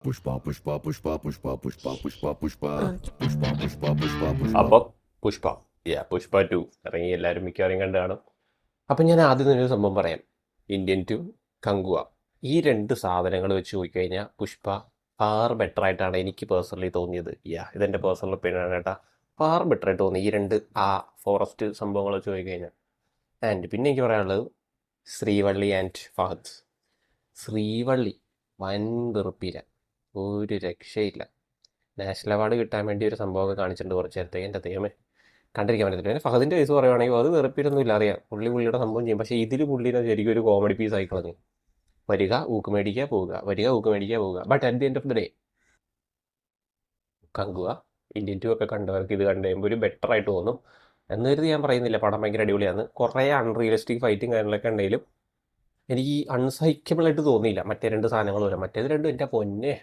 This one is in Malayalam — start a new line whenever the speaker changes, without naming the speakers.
Pushpa, pushpa, pushpa, pushpa, pushpa, pushpa, pushpa, pushpa, pushpa, pushpa, pushpa.
അപ്പം പുഷ്പ പുഷ്പ 2 ഇറങ്ങി, എല്ലാവരും മിക്കവാറും കണ്ടു കാണും. അപ്പം ഞാൻ ആദ്യം തന്നെ ഒരു സംഭവം പറയാം. ഇന്ത്യൻ ടു കങ്കുവ, ഈ രണ്ട് സാധനങ്ങൾ വെച്ച് നോക്കിക്കഴിഞ്ഞാൽ പുഷ്പ ഫാർ ബെറ്റർ ആയിട്ടാണ് എനിക്ക് പേഴ്സണലി തോന്നിയത്. ഇതെൻ്റെ പേഴ്സണൽ ഒപ്പീനിയനാണ് കേട്ടാ. ഫാർ ബെറ്റർ ആയിട്ട് തോന്നി ഈ രണ്ട് ഫോറസ്റ്റ് സംഭവങ്ങൾ വെച്ച് നോക്കിക്കഴിഞ്ഞാൽ. ആൻഡ് പിന്നെ എനിക്ക് പറയാനുള്ളത് ശ്രീവള്ളി ആൻഡ് ഫഹദ്. ശ്രീവള്ളി വൻ വെറുപ്പില്ല, ഒരു രക്ഷയില്ല. നാഷണൽ അവാർഡ് കിട്ടാൻ വേണ്ടി ഒരു സംഭവമൊക്കെ കാണിച്ചിട്ടുണ്ട് കുറച്ച് നേരത്തേക്ക്. എൻ്റെ ദൈവമേ, കണ്ടിരിക്കാൻ പറ്റത്തില്ല. പിന്നെ ഫഹദിൻ്റെ കേസ് പറയുവാണെങ്കിൽ അത് വെറുപ്പിലൊന്നുമില്ല, അറിയാം പുള്ളിയുടെ സംഭവം ചെയ്യും. പക്ഷേ ഇതിൽ പുള്ളിനെ ശരിക്കും ഒരു കോമഡി പീസ് ആയി കളഞ്ഞു. വരിക ഊക്ക് മേടിക്കുക പോവുക, വരിക ഊക്ക് മേടിക്കുക പോവുക. But at the end of the day കങ്കുക ഇന്ത്യൻ ടു ഒക്കെ കണ്ടവർക്ക് ഇത് കണ്ടു കഴിയുമ്പോൾ ഒരു ബെറ്റർ ആയിട്ട് തോന്നും. എന്ന് കരുതി ഞാൻ പറയുന്നില്ല പടം ഭയങ്കര അടിപൊളിയാണ്. കുറേ അൺറിയലിസ്റ്റിക് ഫൈറ്റും കാര്യങ്ങളൊക്കെ ഉണ്ടെങ്കിലും എനിക്ക് അൺസഹിക്കബിൾ ആയിട്ട് തോന്നിയില്ല മറ്റേ രണ്ട് സാധനങ്ങൾ വരെ. മറ്റേത് രണ്ടും എൻ്റെ പൊന്നെ